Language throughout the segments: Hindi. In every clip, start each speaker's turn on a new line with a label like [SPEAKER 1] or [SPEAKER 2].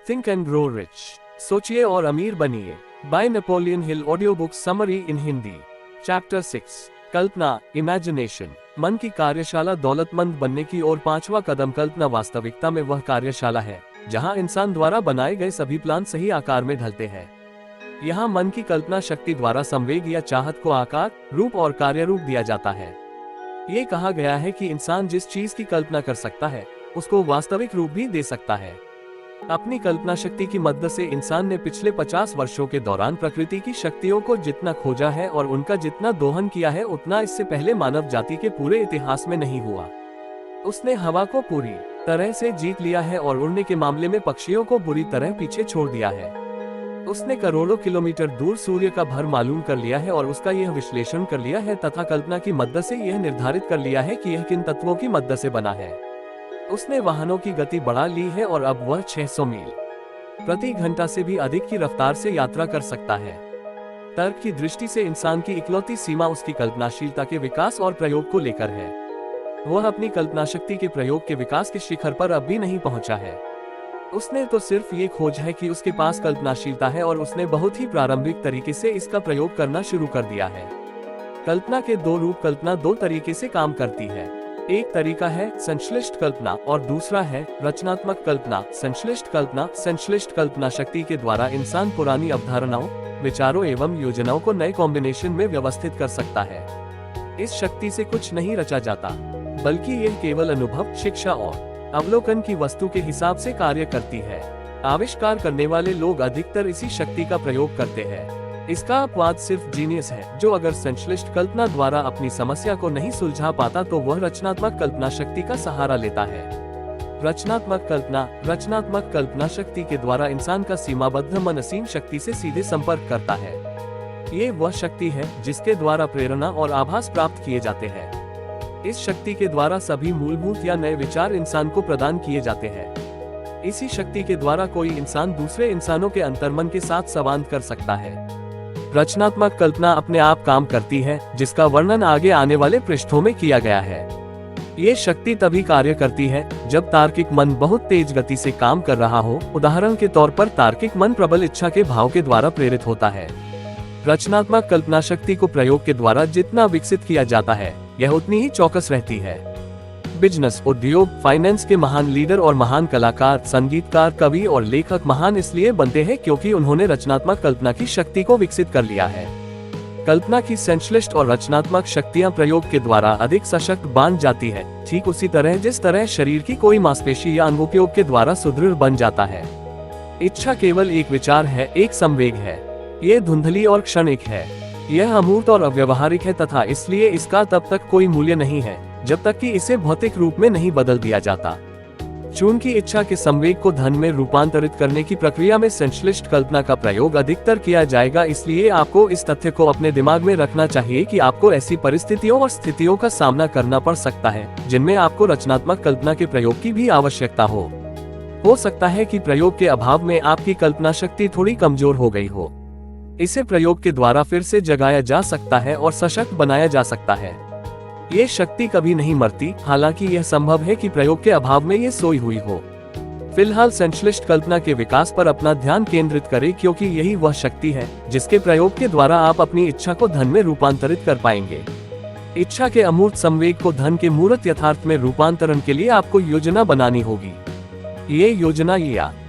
[SPEAKER 1] थिंक एंड ग्रो रिच, सोचिए और अमीर बनिए, bye Napoleon Hill, audio book summary इन हिंदी। चैप्टर 6, कल्पना, इमेजिनेशन। मन की कार्यशाला दौलतमंद बनने की ओर। 5वां कदम, कल्पना। वास्तविकता में वह कार्यशाला है जहां इंसान द्वारा बनाए गए सभी प्लान सही आकार में ढलते हैं। यहाँ मन की कल्पना शक्ति द्वारा संवेग या चाहत को आकार, रूप और कार्य रूप दिया जाता है। ये कहा गया है कि इंसान जिस चीज की कल्पना कर सकता है उसको वास्तविक रूप भी दे सकता है। अपनी कल्पना शक्ति की मदद से इंसान ने पिछले 50 वर्षों के दौरान प्रकृति की शक्तियों को जितना खोजा है और उनका जितना दोहन किया है उतना इससे पहले मानव जाति के पूरे इतिहास में नहीं हुआ। उसने हवा को पूरी तरह से जीत लिया है और उड़ने के मामले में पक्षियों को बुरी तरह पीछे छोड़ दिया है। उसने करोड़ों किलोमीटर दूर सूर्य का भर मालूम कर लिया है और उसका यह विश्लेषण कर लिया है तथा कल्पना की मदद से यह निर्धारित कर लिया है कि यह किन तत्वों की मदद से बना है। उसने वाहनों की गति बढ़ा ली है और अब वह 600 मील प्रति घंटा से भी अधिक की रफ्तार से यात्रा कर सकता है। तर्क की दृष्टि से इंसान की इकलौती सीमा उसकी कल्पनाशीलता के विकास और प्रयोग को लेकर है। वह अपनी कल्पना शक्ति के प्रयोग के विकास के शिखर पर अब भी नहीं पहुंचा है। उसने तो सिर्फ ये खोज है कि उसके पास कल्पनाशीलता है और उसने बहुत ही प्रारंभिक तरीके से इसका प्रयोग करना शुरू कर दिया है। कल्पना के दो रूप। कल्पना दो तरीके से काम करती है। एक तरीका है संश्लिष्ट कल्पना और दूसरा है रचनात्मक कल्पना। संश्लिष्ट कल्पना शक्ति के द्वारा इंसान पुरानी अवधारणाओं, विचारों एवं योजनाओं को नए कॉम्बिनेशन में व्यवस्थित कर सकता है। इस शक्ति से कुछ नहीं रचा जाता, बल्कि यह केवल अनुभव, शिक्षा और अवलोकन की वस्तु के हिसाब से कार्य करती है। आविष्कार करने वाले लोग अधिकतर इसी शक्ति का प्रयोग करते हैं। इसका अपवाद सिर्फ जीनियस है, जो अगर संश्लिष्ट कल्पना द्वारा अपनी समस्या को नहीं सुलझा पाता तो वह रचनात्मक कल्पना शक्ति का सहारा लेता है। रचनात्मक कल्पना शक्ति के द्वारा इंसान का सीमाबद्ध मन असीम शक्ति से सीधे संपर्क करता है। ये वह शक्ति है जिसके द्वारा प्रेरणा और आभास प्राप्त किए जाते हैं। इस शक्ति के द्वारा सभी मूलभूत या नए विचार इंसान को प्रदान किए जाते हैं। इसी शक्ति के द्वारा कोई इंसान दूसरे इंसानों के अंतर्मन के साथ संवाद कर सकता है। रचनात्मक कल्पना अपने आप काम करती है, जिसका वर्णन आगे आने वाले पृष्ठों में किया गया है। ये शक्ति तभी कार्य करती है जब तार्किक मन बहुत तेज गति से काम कर रहा हो। उदाहरण के तौर पर तार्किक मन प्रबल इच्छा के भाव के द्वारा प्रेरित होता है। रचनात्मक कल्पना शक्ति को प्रयोग के द्वारा जितना विकसित किया जाता है, यह उतनी ही चौकस रहती है। बिजनेस, उद्योग, फाइनेंस के महान लीडर और महान कलाकार, संगीतकार, कवि और लेखक महान इसलिए बनते हैं क्योंकि उन्होंने रचनात्मक कल्पना की शक्ति को विकसित कर लिया है। कल्पना की संश्लिष्ट और रचनात्मक शक्तियां प्रयोग के द्वारा अधिक सशक्त बन जाती है, ठीक उसी तरह जिस तरह शरीर की कोई मांसपेशी या अंग उपयोग के द्वारा सुदृढ़ बन जाता है। इच्छा केवल एक विचार है, एक संवेग है। ये धुंधली और क्षणिक है। यह अमूर्त और अव्यवहारिक है तथा इसलिए इसका तब तक कोई मूल्य नहीं है जब तक कि इसे भौतिक रूप में नहीं बदल दिया जाता। चूंकि इच्छा के संवेग को धन में रूपांतरित करने की प्रक्रिया में संश्लिष्ट कल्पना का प्रयोग अधिकतर किया जाएगा, इसलिए आपको इस तथ्य को अपने दिमाग में रखना चाहिए कि आपको ऐसी परिस्थितियों और स्थितियों का सामना करना पड़ सकता है जिनमें आपको रचनात्मक कल्पना के प्रयोग की भी आवश्यकता हो सकता है कि प्रयोग के अभाव में आपकी कल्पना शक्ति थोड़ी कमजोर हो गई हो। इसे प्रयोग के द्वारा फिर से जगाया जा सकता है और सशक्त बनाया जा सकता है। ये शक्ति कभी नहीं मरती, हालांकि यह संभव है कि प्रयोग के अभाव में ये सोई हुई हो। फिलहाल संश्लिष्ट कल्पना के विकास पर अपना ध्यान केंद्रित करें, क्योंकि यही वह शक्ति है जिसके प्रयोग के द्वारा आप अपनी इच्छा को धन में रूपांतरित कर पाएंगे। इच्छा के अमूर्त संवेग को धन के मूर्त यथार्थ में रूपांतरण के लिए आपको योजना बनानी होगी। ये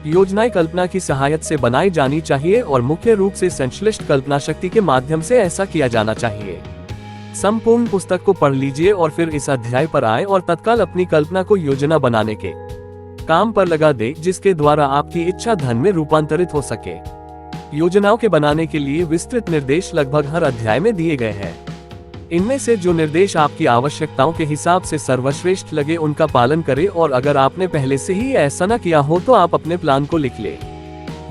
[SPEAKER 1] योजनाएं कल्पना की सहायता से बनाई जानी चाहिए और मुख्य रूप से संश्लिष्ट कल्पना शक्ति के माध्यम से ऐसा किया जाना चाहिए। संपूर्ण पुस्तक को पढ़ लीजिए और फिर इस अध्याय पर आए और तत्काल अपनी कल्पना को योजना बनाने के काम पर लगा दे, जिसके द्वारा आपकी इच्छा धन में रूपांतरित हो सके। योजनाओं के बनाने के लिए विस्तृत निर्देश लगभग हर अध्याय में दिए गए हैं। इनमें से जो निर्देश आपकी आवश्यकताओं के हिसाब से सर्वश्रेष्ठ लगे उनका पालन करें, और अगर आपने पहले से ही ऐसा न किया हो तो आप अपने प्लान को लिख ले।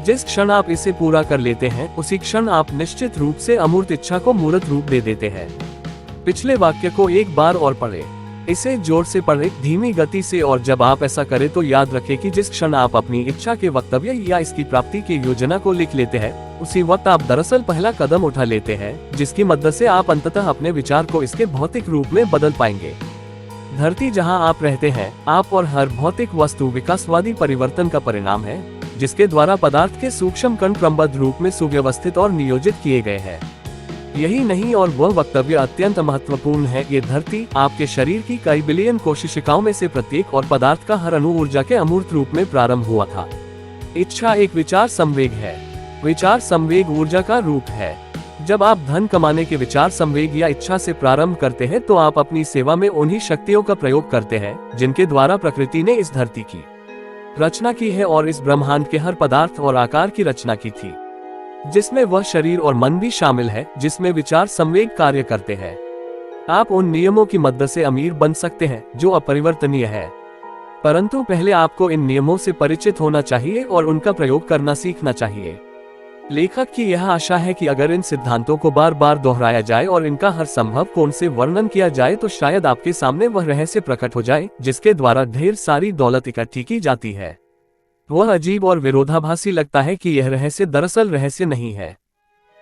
[SPEAKER 1] जिस क्षण आप इसे पूरा कर लेते हैं उसी क्षण आप निश्चित रूप से अमूर्त इच्छा को मूर्त रूप दे देते हैं। पिछले वाक्य को एक बार और पढ़ें। इसे जोर से पढ़ें, धीमी गति से, और जब आप ऐसा करें तो याद रखें कि जिस क्षण आप अपनी इच्छा के वक्तव्य या इसकी प्राप्ति की योजना को लिख लेते हैं, उसी वक्त आप दरअसल पहला कदम उठा लेते हैं, जिसकी मदद से आप अंततः अपने विचार को इसके भौतिक रूप में बदल पाएंगे। धरती जहां आप रहते हैं, आप और हर भौतिक वस्तु विकासवादी परिवर्तन का परिणाम है, जिसके द्वारा पदार्थ के सूक्ष्म कण क्रमबद्ध रूप में सुव्यवस्थित और नियोजित किए गए हैं। यही नहीं और वह वक्तव्य अत्यंत महत्वपूर्ण है, ये धरती आपके शरीर की कई बिलियन कोशिकाओं में से प्रत्येक और पदार्थ का हर अणु ऊर्जा के अमूर्त रूप में प्रारंभ हुआ था। इच्छा एक विचार संवेग है। विचार संवेग ऊर्जा का रूप है। जब आप धन कमाने के विचार संवेग या इच्छा से प्रारंभ करते हैं तो आप अपनी सेवा में उन्हीं शक्तियों का प्रयोग करते हैं जिनके द्वारा प्रकृति ने इस धरती की रचना की है और इस ब्रह्मांड के हर पदार्थ और आकार की रचना की थी, जिसमें वह शरीर और मन भी शामिल है जिसमें विचार संवेग कार्य करते हैं। आप उन नियमों की मदद से अमीर बन सकते हैं जो अपरिवर्तनीय है, परंतु पहले आपको इन नियमों से परिचित होना चाहिए और उनका प्रयोग करना सीखना चाहिए। लेखक की यह आशा है कि अगर इन सिद्धांतों को बार बार दोहराया जाए और इनका हर संभव कोण से वर्णन किया जाए तो शायद आपके सामने वह रहस्य प्रकट हो जाए जिसके द्वारा ढेर सारी दौलत इकट्ठी की जाती है। वह अजीब और विरोधाभासी लगता है कि यह रहस्य दरअसल रहस्य नहीं है।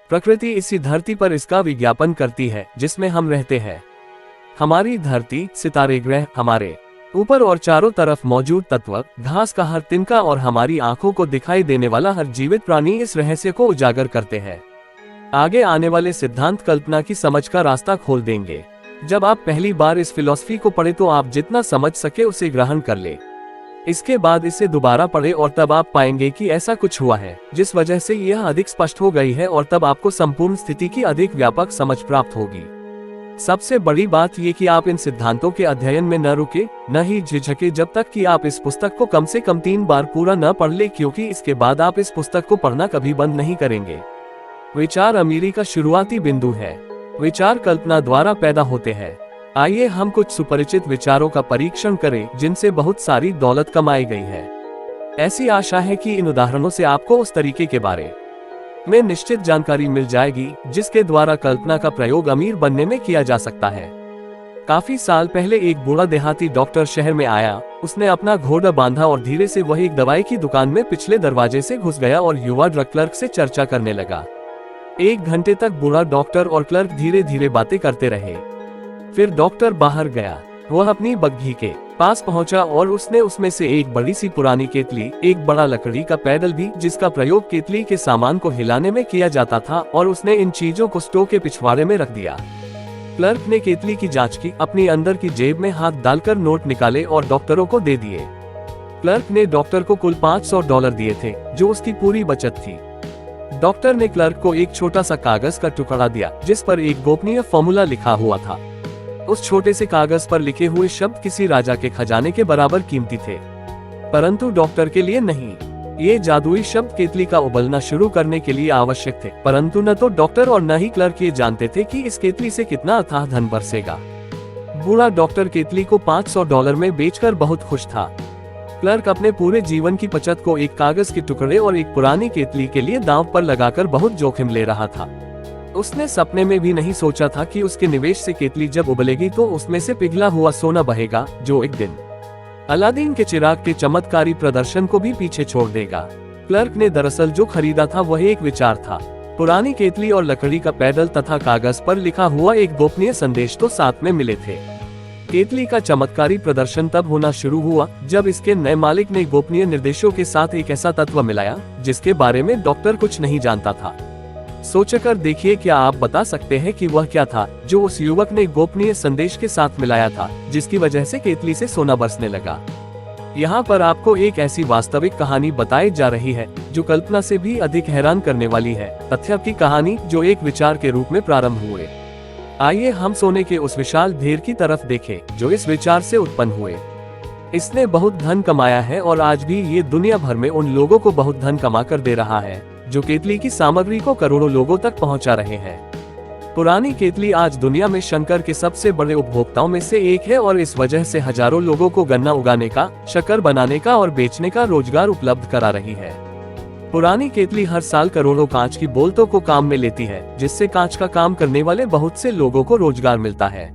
[SPEAKER 1] प्रकृति इसी धरती पर इसका विज्ञापन करती है जिसमें हम रहते हैं। हमारी धरती, सितारे, ग्रह, हमारे ऊपर और चारों तरफ मौजूद तत्व, घास का हर तिनका और हमारी आंखों को दिखाई देने वाला हर जीवित प्राणी इस रहस्य को उजागर करते हैं। आगे आने वाले सिद्धांत कल्पना की समझ का रास्ता खोल देंगे। जब आप पहली बार इस फिलॉसफी को पढ़े तो आप जितना समझ सके उसे ग्रहण कर ले। इसके बाद इसे दोबारा पढ़े और तब आप पाएंगे कि ऐसा कुछ हुआ है जिस वजह से यह अधिक स्पष्ट हो गई है और तब आपको संपूर्ण स्थिति की अधिक व्यापक समझ प्राप्त होगी। सबसे बड़ी बात ये कि आप इन सिद्धांतों के अध्ययन में न रुके, न ही झिझके जब तक कि आप इस पुस्तक को कम से कम 3 बार पूरा न पढ़ ले, क्योंकि इसके बाद आप इस पुस्तक को पढ़ना कभी बंद नहीं करेंगे। विचार अमीरी का शुरुआती बिंदु है। विचार कल्पना द्वारा पैदा होते हैं। आइए हम कुछ सुपरिचित विचारों का परीक्षण करें जिनसे बहुत सारी दौलत कमाई गई है। ऐसी आशा है कि इन उदाहरणों से आपको उस तरीके के बारे में निश्चित जानकारी मिल जाएगी जिसके द्वारा कल्पना का प्रयोग अमीर बनने में किया जा सकता है। काफी साल पहले एक बूढ़ा देहाती डॉक्टर शहर में आया। उसने अपना घोड़ा बांधा और धीरे से वह एक दवाई की दुकान में पिछले दरवाजे से घुस गया और युवा ड्रग क्लर्क से चर्चा करने लगा। 1 घंटे तक बूढ़ा डॉक्टर और क्लर्क धीरे धीरे बातें करते रहे। फिर डॉक्टर बाहर गया। वह अपनी बग्घी के पास पहुंचा और उसने उसमें से एक बड़ी सी पुरानी केतली, एक बड़ा लकड़ी का पैडल भी जिसका प्रयोग केतली के सामान को हिलाने में किया जाता था, और उसने इन चीजों को स्टोव के पिछवाड़े में रख दिया। क्लर्क ने केतली की जांच की, अपनी अंदर की जेब में हाथ डालकर नोट निकाले और डॉक्टरों को दे दिए। क्लर्क ने डॉक्टर को कुल $500 दिए थे जो उसकी पूरी बचत थी। डॉक्टर ने क्लर्क को एक छोटा सा कागज का टुकड़ा दिया जिस पर एक गोपनीय फॉर्मूला लिखा हुआ था। उस छोटे से कागज पर लिखे हुए शब्द किसी राजा के खजाने के बराबर कीमती थे, परंतु डॉक्टर के लिए नहीं। ये जादुई शब्द केतली का उबलना शुरू करने के लिए आवश्यक थे, परंतु न तो डॉक्टर और न ही क्लर्क ये जानते थे कि इस केतली से कितना अथाह धन बरसेगा। बूढ़ा डॉक्टर केतली को $500 में बेचकर बहुत खुश था। क्लर्क अपने पूरे जीवन की बचत को एक कागज के टुकड़े और एक पुरानी केतली के लिए दांव पर लगाकर बहुत जोखिम ले रहा था। उसने सपने में भी नहीं सोचा था कि उसके निवेश से केतली जब उबलेगी तो उसमें से पिघला हुआ सोना बहेगा जो एक दिन अलादीन के चिराग के चमत्कारी प्रदर्शन को भी पीछे छोड़ देगा। क्लर्क ने दरअसल जो खरीदा था वह एक विचार था। पुरानी केतली और लकड़ी का पैडल तथा कागज पर लिखा हुआ एक गोपनीय संदेश तो साथ में मिले थे। केतली का चमत्कारी प्रदर्शन तब होना शुरू हुआ जब इसके नए मालिक ने गोपनीय निर्देशों के साथ एक ऐसा तत्व मिलाया जिसके बारे में डॉक्टर कुछ नहीं जानता था। सोचकर देखिए, क्या आप बता सकते हैं कि वह क्या था जो उस युवक ने गोपनीय संदेश के साथ मिलाया था जिसकी वजह से केतली से सोना बरसने लगा। यहाँ पर आपको एक ऐसी वास्तविक कहानी बताई जा रही है जो कल्पना से भी अधिक हैरान करने वाली है। तथ्य की कहानी जो एक विचार के रूप में प्रारंभ हुए। आइए हम सोने के उस विशाल ढेर की तरफ देखें जो इस विचार से उत्पन्न हुए। इसने बहुत धन कमाया है और आज भी ये दुनिया भर में उन लोगों को बहुत धन कमा कर दे रहा है जो केतली की सामग्री को करोड़ों लोगों तक पहुंचा रहे हैं। पुरानी केतली आज दुनिया में शक्कर के सबसे बड़े उपभोक्ताओं में से एक है और इस वजह से हजारों लोगों को गन्ना उगाने का, शक्कर बनाने का और बेचने का रोजगार उपलब्ध करा रही है। पुरानी केतली हर साल करोड़ों कांच की बोतलों को काम में लेती है जिससे कांच का काम करने वाले बहुत से लोगों को रोजगार मिलता है।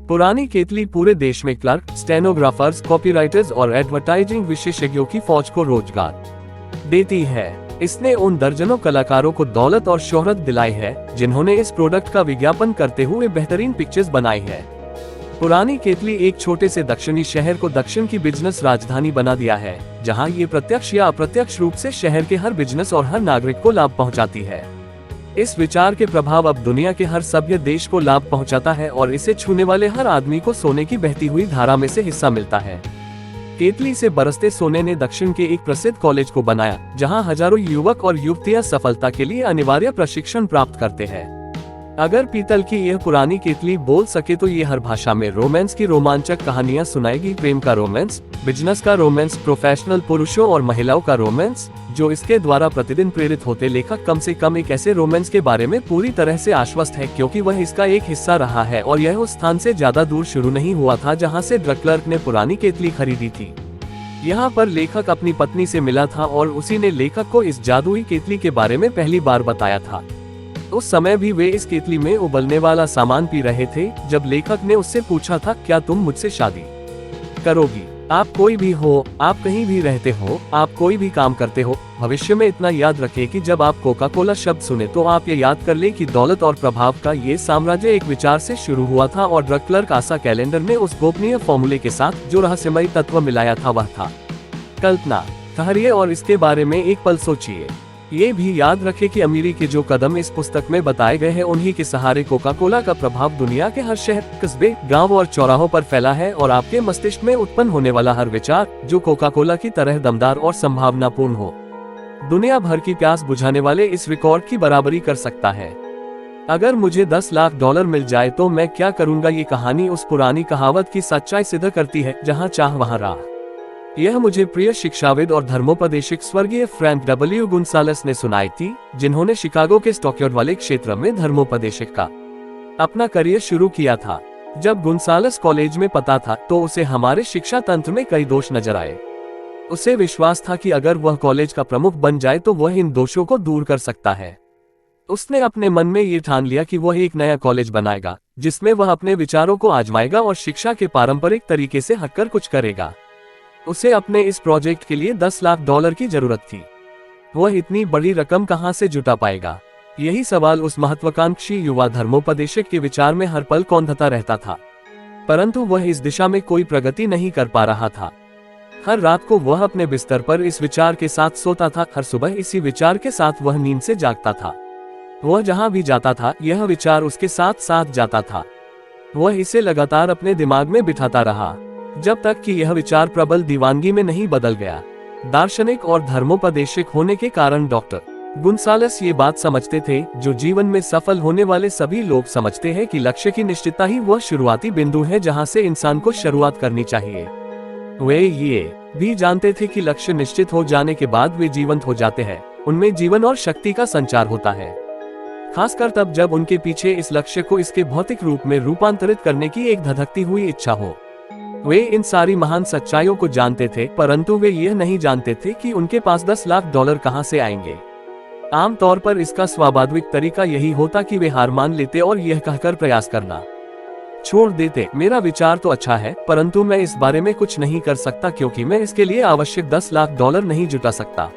[SPEAKER 1] पुरानी केतली पूरे देश में क्लर्क, स्टेनोग्राफर्स, कॉपीराइटर्स और एडवर्टाइजिंग विशेषज्ञों की फौज को रोजगार देती है। इसने उन दर्जनों कलाकारों को दौलत और शोहरत दिलाई है जिन्होंने इस प्रोडक्ट का विज्ञापन करते हुए बेहतरीन पिक्चर्स बनाई है। पुरानी केतली एक छोटे से दक्षिणी शहर को दक्षिण की बिजनेस राजधानी बना दिया है, जहां ये प्रत्यक्ष या अप्रत्यक्ष रूप से शहर के हर बिजनेस और हर नागरिक को लाभ पहुंचाती है। इस विचार के प्रभाव अब दुनिया के हर सभ्य देश को लाभ पहुंचाता है और इसे छूने वाले हर आदमी को सोने की बहती हुई धारा में से हिस्सा मिलता है। केतली से बरसते सोने ने दक्षिण के एक प्रसिद्ध कॉलेज को बनाया, जहां हजारों युवक और युवतियां सफलता के लिए अनिवार्य प्रशिक्षण प्राप्त करते हैं। अगर पीतल की यह पुरानी केतली बोल सके तो ये हर भाषा में रोमांस की रोमांचक कहानियां सुनाएगी। प्रेम का रोमांस, बिजनेस का रोमांस, प्रोफेशनल पुरुषों और महिलाओं का रोमांस, जो इसके द्वारा प्रतिदिन प्रेरित होते। लेखक कम से कम एक ऐसे रोमांस के बारे में पूरी तरह से आश्वस्त है, क्योंकि वह इसका एक हिस्सा रहा है और यह उस स्थान से ज्यादा दूर शुरू नहीं हुआ था जहाँ से ड्रग क्लर्क ने पुरानी केतली खरीदी थी। यहाँ पर लेखक अपनी पत्नी से मिला था और उसी ने लेखक को इस जादुई केतली के बारे में पहली बार बताया था। उस समय भी वे इस केतली में उबलने वाला सामान पी रहे थे जब लेखक ने उससे पूछा था, क्या तुम मुझसे शादी करोगी? आप कोई भी हो, आप कहीं भी रहते हो, आप कोई भी काम करते हो, भविष्य में इतना याद रखें कि जब आप कोका कोला शब्द सुने तो आप ये याद कर ले कि दौलत और प्रभाव का ये साम्राज्य एक विचार से शुरू हुआ था और ड्रग क्लर्क आशा कैलेंडर ने उस गोपनीय फॉर्मूले के साथ जो रहस्यमयी तत्व मिलाया था वह था कल्पना। ठहरिए और इसके बारे में एक पल सोचिए। ये भी याद रखें कि अमीरी के जो कदम इस पुस्तक में बताए गए हैं उन्हीं के सहारे कोका कोला का प्रभाव दुनिया के हर शहर, कस्बे, गांव और चौराहों पर फैला है और आपके मस्तिष्क में उत्पन्न होने वाला हर विचार जो कोका कोला की तरह दमदार और संभावनापूर्ण हो, दुनिया भर की प्यास बुझाने वाले इस रिकॉर्ड की बराबरी कर सकता है। अगर मुझे 10 लाख डॉलर मिल जाए तो मैं क्या करूंगा? ये कहानी उस पुरानी कहावत की सच्चाई सिद्ध करती है, जहाँ चाह वहाँ राह। यह मुझे प्रिय शिक्षाविद और धर्मोपदेशक स्वर्गीय फ्रैंक डब्ल्यू गुंसालस ने सुनाई थी, जिन्होंने शिकागो के स्टॉकयार्ड वाले क्षेत्र में धर्मोपदेशक का अपना करियर शुरू किया था। जब गुंसालस कॉलेज में पढ़ता था तो उसे हमारे शिक्षा तंत्र में कई दोष नजर आए। उसे विश्वास था कि अगर वह कॉलेज का प्रमुख बन जाए तो वह इन दोषों को दूर कर सकता है। उसने अपने मन में ये ठान लिया कि वह एक नया कॉलेज बनाएगा, जिसमें वह अपने विचारों को आजमाएगा और शिक्षा के पारंपरिक तरीके से हटकर कुछ करेगा। उसे अपने इस प्रोजेक्ट के लिए 10 लाख डॉलर की जरूरत थी। वह इतनी बड़ी रकम कहां से जुटा पाएगा? यही सवाल उस महत्वाकांक्षी युवा धर्मोपदेशक के विचार में हर पल कौंधता रहता था, परंतु वह इस दिशा में कोई प्रगति नहीं कर पा रहा था। हर रात को वह अपने बिस्तर पर इस विचार के साथ सोता था, हर सुबह इसी विचार के साथ वह नींद से जागता था। वह जहां भी जाता था यह विचार उसके साथ साथ जाता था। वह इसे लगातार अपने दिमाग में बिठाता रहा, जब तक कि यह विचार प्रबल दीवानगी में नहीं बदल गया। दार्शनिक और धर्मोपदेशक होने के कारण डॉक्टर गुंसालस ये बात समझते थे, जो जीवन में सफल होने वाले सभी लोग समझते हैं, कि लक्ष्य की निश्चितता ही वह शुरुआती बिंदु है जहां से इंसान को शुरुआत करनी चाहिए। वे ये भी जानते थे कि लक्ष्य निश्चित हो जाने के बाद वे जीवंत हो जाते हैं, उनमें जीवन और शक्ति का संचार होता है, खासकर तब जब उनके पीछे इस लक्ष्य को इसके भौतिक रूप में रूपांतरित करने की एक धधकती हुई इच्छा हो। वे इन सारी महान सच्चाइयों को जानते थे, परंतु वे यह नहीं जानते थे कि उनके पास 10 लाख डॉलर कहां से आएंगे। आमतौर पर इसका स्वाभाविक तरीका यही होता कि वे हार मान लेते और यह कहकर प्रयास करना छोड़ देते, मेरा विचार तो अच्छा है, परंतु मैं इस बारे में कुछ नहीं कर सकता क्योंकि मैं इसके लिए आवश्यक 10 लाख डॉलर नहीं जुटा सकता।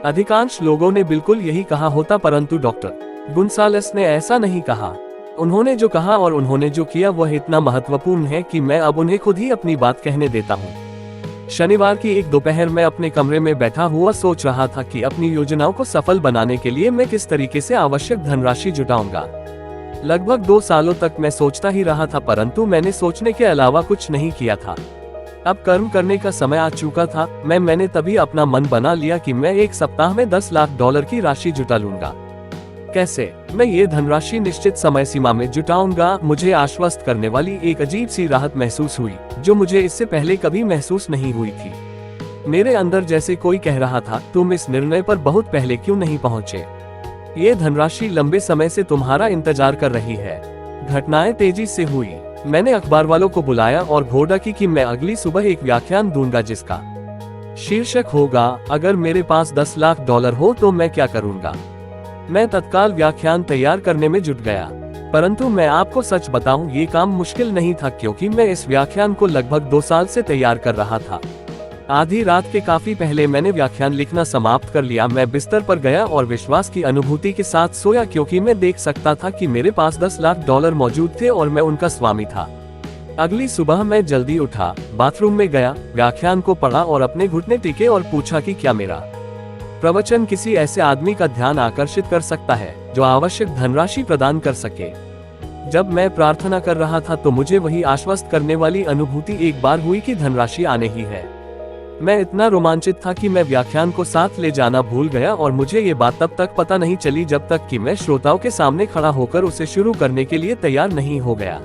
[SPEAKER 1] अधिकांश लोगों ने बिल्कुल यही कहा होता, परंतु डॉक्टर गुंसालस ने ऐसा नहीं कहा। उन्होंने जो कहा और उन्होंने जो किया वह इतना महत्वपूर्ण है कि मैं अब उन्हें खुद ही अपनी बात कहने देता हूँ। शनिवार की एक दोपहर में अपने कमरे में बैठा हुआ सोच रहा था कि अपनी योजनाओं को सफल बनाने के लिए मैं किस तरीके से आवश्यक धनराशि जुटाऊंगा। लगभग 2 सालों तक मैं सोचता ही रहा था, परंतु मैंने सोचने के अलावा कुछ नहीं किया था। अब कर्म करने का समय आ चुका था। मैंने तभी अपना मन बना लिया कि मैं एक सप्ताह में 10 लाख डॉलर की राशि जुटा लूंगा। कैसे? मैं ये धनराशि निश्चित समय सीमा में जुटाऊंगा। मुझे आश्वस्त करने वाली एक अजीब सी राहत महसूस हुई, जो मुझे इससे पहले कभी महसूस नहीं हुई थी। मेरे अंदर जैसे कोई कह रहा था, तुम इस निर्णय पर बहुत पहले क्यों नहीं पहुंचे? ये धनराशि लंबे समय से तुम्हारा इंतजार कर रही है। घटनाएं तेजी से हुई। मैंने अखबार वालों को बुलाया और घोषणा की कि मैं अगली सुबह एक व्याख्यान दूंगा जिसका शीर्षक होगा, अगर मेरे पास 10 लाख डॉलर हो तो मैं क्या करूंगा। मैं तत्काल व्याख्यान तैयार करने में जुट गया, परंतु मैं आपको सच बताऊं, ये काम मुश्किल नहीं था क्योंकि मैं इस व्याख्यान को लगभग 2 साल से तैयार कर रहा था। आधी रात के काफी पहले मैंने व्याख्यान लिखना समाप्त कर लिया। मैं बिस्तर पर गया और विश्वास की अनुभूति के साथ सोया क्योंकि मैं देख सकता था कि मेरे पास 10 लाख डॉलर मौजूद थे और मैं उनका स्वामी था। अगली सुबह मैं जल्दी उठा, बाथरूम में गया, व्याख्यान को पढ़ा और अपने घुटने टेके और पूछा कि क्या मेरा प्रवचन किसी ऐसे आदमी का ध्यान आकर्षित कर सकता है जो आवश्यक धनराशि प्रदान कर सके। जब मैं प्रार्थना कर रहा था तो मुझे वही आश्वस्त करने वाली अनुभूति एक बार हुई कि धनराशि आने ही है। मैं इतना रोमांचित था कि मैं व्याख्यान को साथ ले जाना भूल गया और मुझे ये बात तब तक पता नहीं चली जब तक कि मैं श्रोताओं के सामने खड़ा होकर उसे शुरू करने के लिए तैयार नहीं हो गया।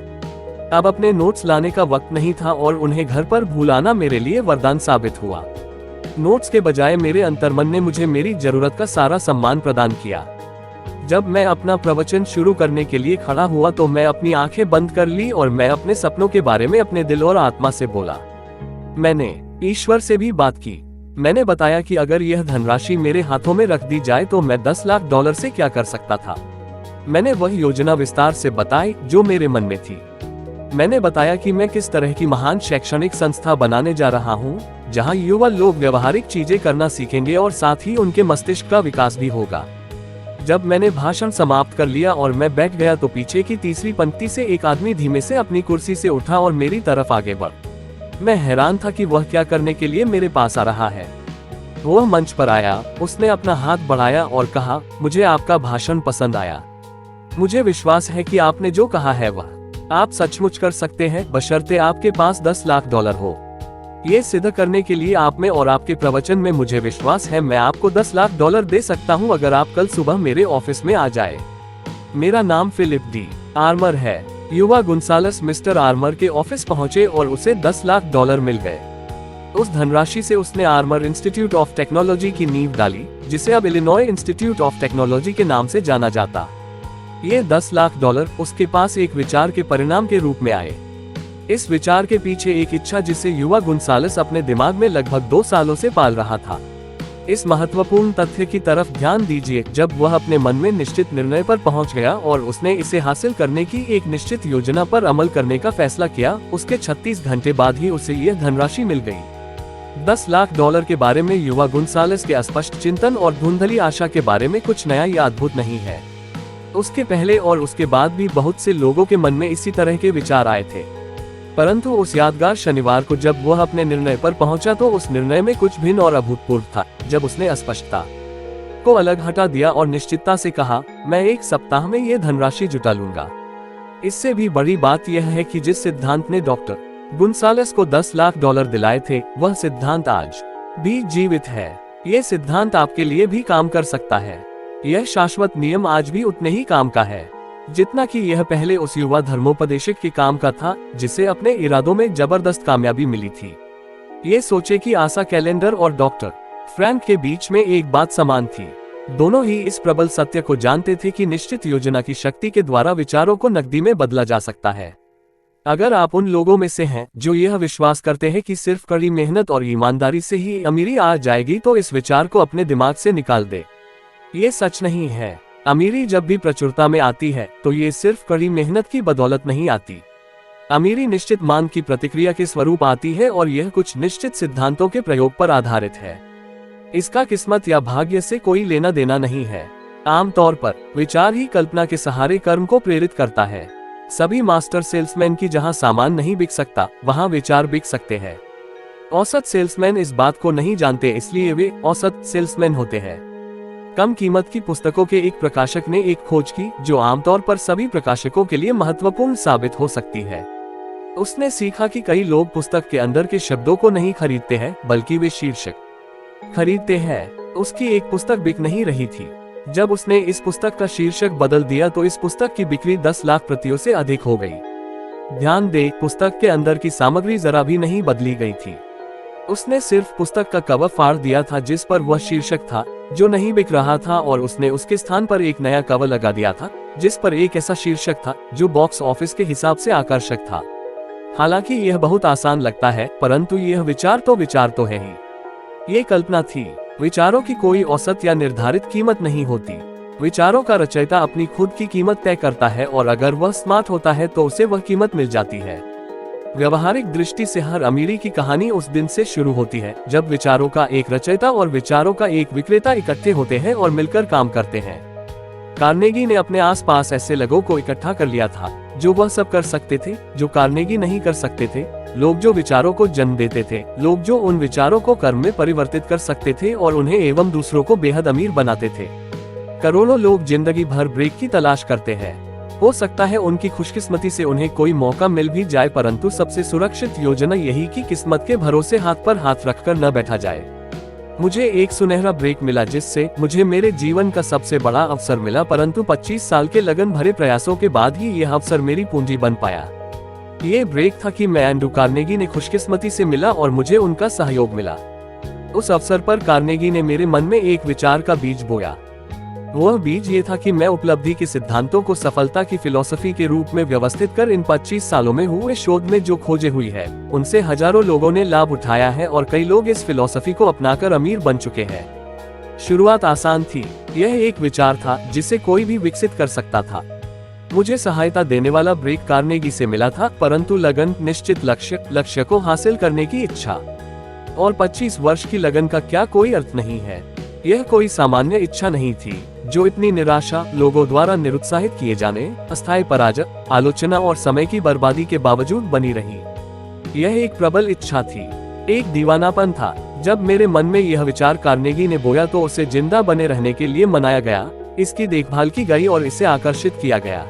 [SPEAKER 1] अब अपने नोट्स लाने का वक्त नहीं था और उन्हें घर पर भूल आना मेरे लिए वरदान साबित हुआ। नोट्स के बजाय मेरे अंतर्मन ने मुझे मेरी जरूरत का सारा सम्मान प्रदान किया। जब मैं अपना प्रवचन शुरू करने के लिए खड़ा हुआ तो मैं अपनी आंखें बंद कर ली और मैं अपने सपनों के बारे में अपने दिल और आत्मा से बोला। मैंने ईश्वर से भी बात की। मैंने बताया कि अगर यह धनराशि मेरे हाथों में रख दी जाए तो मैं $10 लाख से क्या कर सकता था। मैंने वह योजना विस्तार से बताई जो मेरे मन में थी। मैंने बताया कि मैं किस तरह की महान शैक्षणिक संस्था बनाने जा रहा हूं, जहां युवा लोग व्यवहारिक चीजें करना सीखेंगे और साथ ही उनके मस्तिष्क का विकास भी होगा। जब मैंने भाषण समाप्त कर लिया और मैं बैठ गया तो पीछे की तीसरी पंक्ति से एक आदमी धीमे से अपनी कुर्सी से उठा और मेरी तरफ आगे बढ़। मैं हैरान था कि वह क्या करने के लिए मेरे पास आ रहा है। वह मंच पर आया, उसने अपना हाथ बढ़ाया और कहा, मुझे आपका भाषण पसंद आया। मुझे विश्वास है कि आपने जो कहा है वह आप सचमुच कर सकते हैं, बशर्ते आपके पास $10 लाख हो। ये सिद्ध करने के लिए आप में और आपके प्रवचन में मुझे विश्वास है। मैं आपको $10 लाख दे सकता हूं अगर आप कल सुबह मेरे ऑफिस में आ जाए। मेरा नाम फिलिप डी आर्मर है। युवा गुंसालस मिस्टर आर्मर के ऑफिस पहुंचे और उसे $10 लाख मिल गए। उस धनराशि से उसने आर्मर इंस्टीट्यूट ऑफ टेक्नोलॉजी की नींव डाली, जिसे अब इलिनॉय इंस्टीट्यूट ऑफ टेक्नोलॉजी के नाम से जाना जाता। ये $10 लाख उसके पास एक विचार के परिणाम के रूप में आए। इस विचार के पीछे एक इच्छा जिसे युवा गुंसालस अपने दिमाग में लगभग 2 सालों से पाल रहा था। इस महत्वपूर्ण तथ्य की तरफ ध्यान दीजिए, जब वह अपने मन में निश्चित निर्णय पर पहुंच गया और उसने इसे हासिल करने की एक निश्चित योजना पर अमल करने का फैसला किया, उसके 36 घंटे बाद ही उसे यह धनराशि मिल गई। $10 लाख के बारे में युवा गुंसालस के अस्पष्ट चिंतन और धुंधली आशा के बारे में कुछ नया या अद्भुत नहीं है। उसके पहले और उसके बाद भी बहुत से लोगों के मन में इसी तरह के विचार आए थे, परंतु उस यादगार शनिवार को जब वह अपने निर्णय पर पहुंचा तो उस निर्णय में कुछ भिन्न और अभूतपूर्व था। जब उसने अस्पष्टता को अलग हटा दिया और निश्चितता से कहा, मैं 1 सप्ताह में ये धनराशि जुटा लूंगा। इससे भी बड़ी बात यह है कि जिस सिद्धांत ने डॉक्टर गुंसालस को $10 लाख दिलाए थे, वह सिद्धांत आज भी जीवित है। ये सिद्धांत आपके लिए भी काम कर सकता है। यह शाश्वत नियम आज भी उतने ही काम का है जितना कि यह पहले उस युवा धर्मोपदेशक के काम का था जिसे अपने इरादों में जबरदस्त कामयाबी मिली थी। ये सोचे कि आशा कैलेंडर और डॉक्टर फ्रैंक के बीच में एक बात समान थी। दोनों ही इस प्रबल सत्य को जानते थे कि निश्चित योजना की शक्ति के द्वारा विचारों को नकदी में बदला जा सकता है। अगर आप उन लोगों में से हैं जो यह विश्वास करते हैं कि सिर्फ कड़ी मेहनत और ईमानदारी से ही अमीरी आ जाएगी, तो इस विचार को अपने दिमाग से निकाल दे। ये सच नहीं है। अमीरी जब भी प्रचुरता में आती है तो ये सिर्फ कड़ी मेहनत की बदौलत नहीं आती। अमीरी निश्चित मांग की प्रतिक्रिया के स्वरूप आती है और यह कुछ निश्चित सिद्धांतों के प्रयोग पर आधारित है। इसका किस्मत या भाग्य से कोई लेना देना नहीं है। आमतौर पर विचार ही कल्पना के सहारे कर्म को प्रेरित करता है। सभी मास्टर सेल्समैन की जहां सामान नहीं बिक सकता, वहां विचार बिक सकते हैं। औसत सेल्समैन इस बात को नहीं जानते, इसलिए वे औसत सेल्समैन होते हैं। कम कीमत की पुस्तकों के एक प्रकाशक ने एक खोज की जो आमतौर पर सभी प्रकाशकों के लिए महत्वपूर्ण साबित हो सकती है। उसने सीखा कि कई लोग पुस्तक के अंदर के शब्दों को नहीं खरीदते हैं, बल्कि वे शीर्षक खरीदते हैं। उसकी एक पुस्तक बिक नहीं रही थी। जब उसने इस पुस्तक का शीर्षक बदल दिया तो इस पुस्तक की बिक्री 10 लाख प्रतियों से अधिक हो गई। ध्यान दे, पुस्तक के अंदर की सामग्री जरा भी नहीं बदली गई थी। उसने सिर्फ पुस्तक का कवर फाड़ दिया था जिस पर वह शीर्षक था जो नहीं बिक रहा था, और उसने उसके स्थान पर एक नया कवर लगा दिया था जिस पर एक ऐसा शीर्षक था जो बॉक्स ऑफिस के हिसाब से आकर्षक था। हालांकि यह बहुत आसान लगता है, परंतु यह विचार तो है ही। ये कल्पना थी। विचारों की कोई औसत या निर्धारित कीमत नहीं होती। विचारों का रचयिता अपनी खुद की कीमत तय करता है और अगर वह स्मार्ट होता है तो उसे वह कीमत मिल जाती है। व्यवहारिक दृष्टि से हर अमीरी की कहानी उस दिन से शुरू होती है जब विचारों का एक रचयिता और विचारों का एक विक्रेता इकट्ठे होते हैं और मिलकर काम करते हैं। कार्नेगी ने अपने आसपास ऐसे लोगों को इकट्ठा कर लिया था जो वह सब कर सकते थे जो कार्नेगी नहीं कर सकते थे, लोग जो विचारों को जन्म देते थे, लोग जो उन विचारों को कर्म में परिवर्तित कर सकते थे और उन्हें एवं दूसरों को बेहद अमीर बनाते थे। करोड़ों लोग जिंदगी भर ब्रेक की तलाश करते हैं। हो सकता है उनकी खुशकिस्मती से उन्हें कोई मौका मिल भी जाए, परंतु सबसे सुरक्षित योजना यही कि किस्मत के भरोसे हाथ पर हाथ रखकर न बैठा जाए। मुझे एक सुनहरा ब्रेक मिला जिससे मुझे मेरे जीवन का सबसे बड़ा अवसर मिला, परंतु 25 साल के लगन भरे प्रयासों के बाद ही यह अवसर मेरी पूंजी बन पाया। ये ब्रेक था कि मैं एंड्रू कार्नेगी ने खुशकिस्मती से मिला और मुझे उनका सहयोग मिला। उस अवसर पर कार्नेगी ने मेरे मन में एक विचार का बीज बोया। वह बीज ये था कि मैं उपलब्धि के सिद्धांतों को सफलता की फिलॉसफी के रूप में व्यवस्थित कर इन 25 सालों में हुए शोध में जो खोजे हुई है उनसे हजारों लोगों ने लाभ उठाया है और कई लोग इस फिलॉसफी को अपनाकर अमीर बन चुके हैं। शुरुआत आसान थी। यह एक विचार था जिसे कोई भी विकसित कर सकता था। मुझे सहायता देने वाला ब्रेक कार्नेगी से मिला था, परंतु लगन, निश्चित लक्ष्य को हासिल करने की इच्छा और 25 वर्ष की लगन का क्या कोई अर्थ नहीं है। यह कोई सामान्य इच्छा नहीं थी जो इतनी निराशा, लोगों द्वारा निरुत्साहित किए जाने, अस्थायी पराजय, आलोचना और समय की बर्बादी के बावजूद बनी रही। यह एक प्रबल इच्छा थी, एक दीवानापन था। जब मेरे मन में यह विचार कार्नेगी ने बोया तो उसे जिंदा बने रहने के लिए मनाया गया, इसकी देखभाल की गई और इसे आकर्षित किया गया।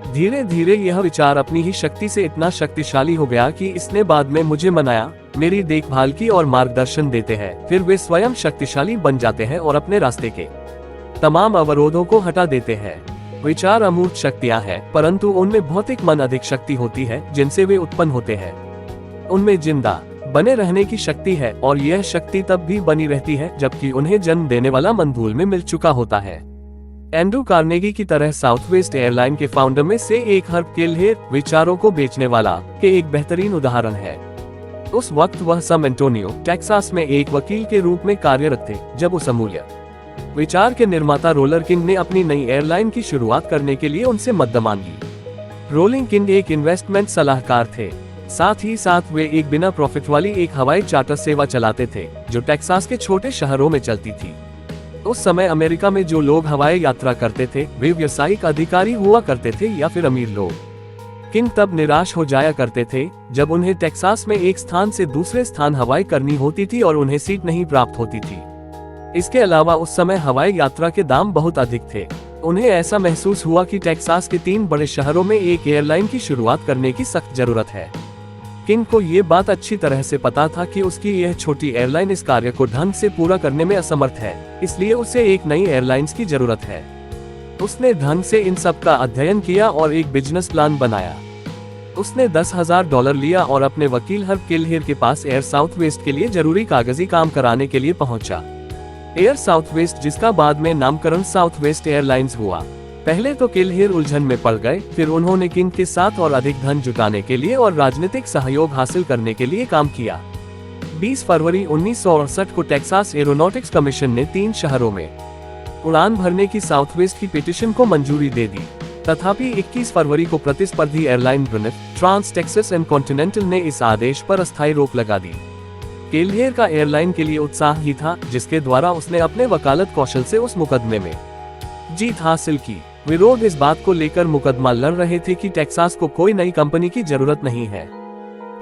[SPEAKER 1] धीरे धीरे यह विचार अपनी ही शक्ति से इतना शक्तिशाली हो गया कि इसने बाद में मुझे मनाया, मेरी देखभाल की और मार्गदर्शन देते हैं। फिर वे स्वयं शक्तिशाली बन जाते हैं और अपने रास्ते के तमाम अवरोधों को हटा देते हैं। विचार अमूर्त शक्तियां हैं, परंतु उनमें भौतिक मन अधिक शक्ति होती है जिनसे वे उत्पन्न होते हैं। उनमें जिंदा बने रहने की शक्ति है और यह शक्ति तब भी बनी रहती है जबकि उन्हें जन्म देने वाला मन धूल में मिल चुका होता है। एंड्रू कार्नेगी की तरह साउथवेस्ट एयरलाइन के फाउंडर में से एक हर्ब केल्हेर विचारों को बेचने वाला के एक बेहतरीन उदाहरण है। उस वक्त वह सैन एंटोनियो, टेक्सास में एक वकील के रूप में कार्यरत थे जब उस अमूल्य विचार के निर्माता रोलर किंग ने अपनी नई एयरलाइन की शुरुआत करने के लिए उनसे मदद मांगी। रोलिंग किंग एक इन्वेस्टमेंट सलाहकार थे, साथ ही साथ वे एक बिना प्रॉफिट वाली एक हवाई चार्टर सेवा चलाते थे जो टेक्सास के छोटे शहरों में चलती थी। उस समय अमेरिका में जो लोग हवाई यात्रा करते थे वे व्यावसायिक अधिकारी हुआ करते थे या फिर अमीर लोग। किंग तब निराश हो जाया करते थे जब उन्हें टेक्सास में एक स्थान से दूसरे स्थान हवाई करनी होती थी और उन्हें सीट नहीं प्राप्त होती थी। इसके अलावा उस समय हवाई यात्रा के दाम बहुत अधिक थे। उन्हें ऐसा महसूस हुआ कि टेक्सास के 3 बड़े शहरों में एक एयरलाइन की शुरुआत करने की सख्त जरूरत है। किंग को ये बात अच्छी तरह से पता था कि उसकी यह छोटी एयरलाइन इस कार्य को ढंग से पूरा करने में असमर्थ है, इसलिए उसे एक नई एयरलाइंस की जरूरत है। उसने ढंग से इन सब का अध्ययन किया और एक बिजनेस प्लान बनाया। उसने $10,000 लिया और अपने वकील हर्ब केल्हेर के पास एयर साउथवेस्ट के लिए जरूरी कागजी काम कराने के लिए पहुंचा। एयर साउथवेस्ट, जिसका बाद में नामकरण साउथवेस्ट एयरलाइंस हुआ। पहले तो केल्हेर उलझन में पड़ गए, फिर उन्होंने किंग के साथ और अधिक धन जुटाने के लिए और राजनीतिक सहयोग हासिल करने के लिए काम किया। 20 फरवरी 1968 को टेक्सास एरोनॉटिक्स कमीशन ने 3 शहरों में उड़ान भरने की साउथवेस्ट की पिटीशन को मंजूरी दे दी। तथापि 21 फरवरी को प्रतिस्पर्धी एयरलाइन ब्रुनेट, ट्रांस टेक्सास एंड कॉन्टिनेंटल ने इस आदेश पर अस्थायी रोक लगा दी। केल्हेर का एयरलाइन के लिए उत्साह ही था, जिसके द्वारा उसने अपने वकालत कौशल से उस मुकदमे में जीत हासिल की। विरोध इस बात को लेकर मुकदमा लड़ रहे थे कि टेक्सास को कोई नई कंपनी की जरूरत नहीं है।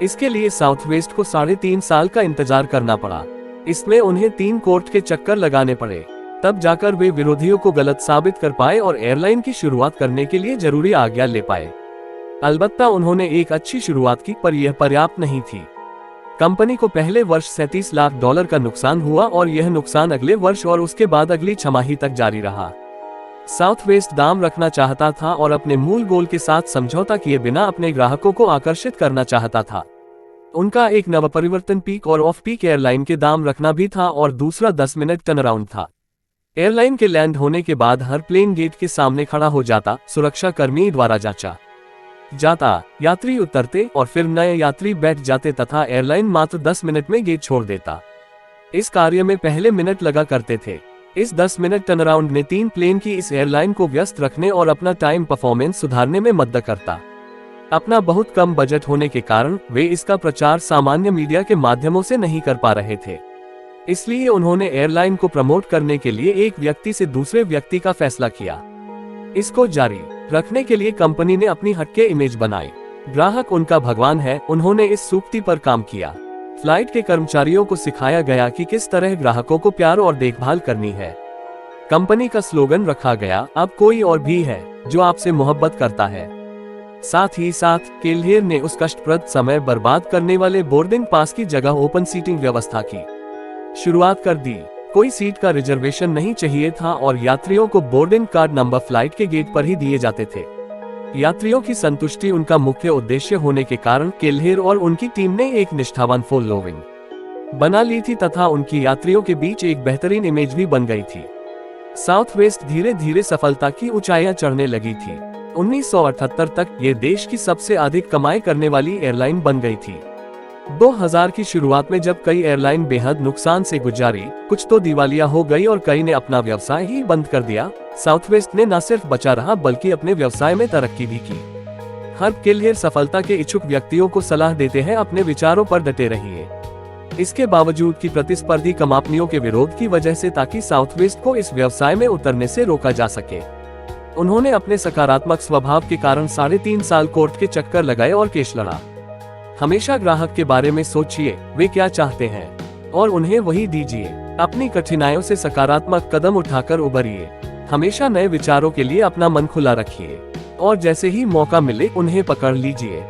[SPEAKER 1] इसके लिए साउथवेस्ट को 3.5 साल का इंतजार करना पड़ा। इसमें उन्हें 3 कोर्ट के चक्कर लगाने पड़े, तब जाकर वे विरोधियों को गलत साबित कर पाए और एयरलाइन की शुरुआत करने के लिए जरूरी आज्ञा ले पाए। अलबत्ता उन्होंने एक अच्छी शुरुआत की, पर यह पर्याप्त नहीं थी। कंपनी को पहले वर्ष $37 लाख का नुकसान हुआ और यह नुकसान अगले वर्ष और उसके बाद अगली छमाही तक जारी रहा। साउथवेस्ट दाम रखना चाहता था और अपने मूल गोल के साथ समझौता किए बिना अपने ग्राहकों को आकर्षित करना चाहता था। उनका एक नवपरिवर्तन पीक और ऑफ पीक एयरलाइन के दाम रखना भी था और दूसरा 10 मिनट टर्नअराउंड था। एयरलाइन के लैंड होने के बाद हर प्लेन गेट के सामने खड़ा हो जाता, सुरक्षा कर्मी द्वारा जांचा जाता, यात्री उतरते और फिर नए यात्री बैठ जाते तथा एयरलाइन मात्र 10 मिनट में गेट छोड़ देता। इस कार्य में पहले मिनट लगा करते थे। इस 10 मिनट टर्नअराउंड ने 3 प्लेन की इस एयरलाइन को व्यस्त रखने और अपना टाइम परफॉर्मेंस सुधारने में मदद करता। अपना बहुत कम बजट होने के कारण वे इसका प्रचार सामान्य मीडिया के माध्यमों से नहीं कर पा रहे थे, इसलिए उन्होंने एयरलाइन को प्रमोट करने के लिए एक व्यक्ति से दूसरे व्यक्ति का फैसला किया। इसको जारी रखने के लिए कंपनी ने अपनी हटके इमेज बनाई। ग्राहक उनका भगवान है, उन्होंने इस सूक्ति पर काम किया। फ्लाइट के कर्मचारियों को सिखाया गया कि किस तरह ग्राहकों को प्यार और देखभाल करनी है। कंपनी का स्लोगन रखा गया, अब कोई और भी है जो आपसे मोहब्बत करता है। साथ ही साथ केल्हेर ने उस कष्टप्रद समय बर्बाद करने वाले बोर्डिंग पास की जगह ओपन सीटिंग व्यवस्था की शुरुआत कर दी। कोई सीट का रिजर्वेशन नहीं चाहिए था और यात्रियों को बोर्डिंग कार्ड नंबर फ्लाइट के गेट पर ही दिए जाते थे। यात्रियों की संतुष्टि उनका मुख्य उद्देश्य होने के कारण केल्हेर और उनकी टीम ने एक निष्ठावान फॉलोइंग बना ली थी तथा उनकी यात्रियों के बीच एक बेहतरीन इमेज भी बन गई थी। साउथवेस्ट धीरे धीरे सफलता की ऊंचाइयां चढ़ने लगी थी। 1978 तक ये देश की सबसे अधिक कमाई करने वाली एयरलाइन बन गई थी। 2000 की शुरुआत में जब कई एयरलाइन बेहद नुकसान से गुजारी, कुछ तो दिवालिया हो गई और कई ने अपना व्यवसाय ही बंद कर दिया, साउथवेस्ट ने न सिर्फ बचा रहा बल्कि अपने व्यवसाय में तरक्की भी की। हर केल्हेर सफलता के इच्छुक व्यक्तियों को सलाह देते हैं, अपने विचारों पर डटे रहिए। इसके बावजूद की प्रतिस्पर्धी कंपनियों के विरोध की वजह से, ताकि साउथवेस्ट को इस व्यवसाय में उतरने से रोका जा सके। उन्होंने अपने सकारात्मक स्वभाव के कारण 3.5 साल कोर्ट के चक्कर लगाए और केस लड़ा। हमेशा ग्राहक के बारे में सोचिए, वे क्या चाहते हैं और उन्हें वही दीजिए। अपनी कठिनाइयों से सकारात्मक कदम उठाकर उभरिए। हमेशा नए विचारों के लिए अपना मन खुला रखिए और जैसे ही मौका मिले उन्हें पकड़ लीजिए।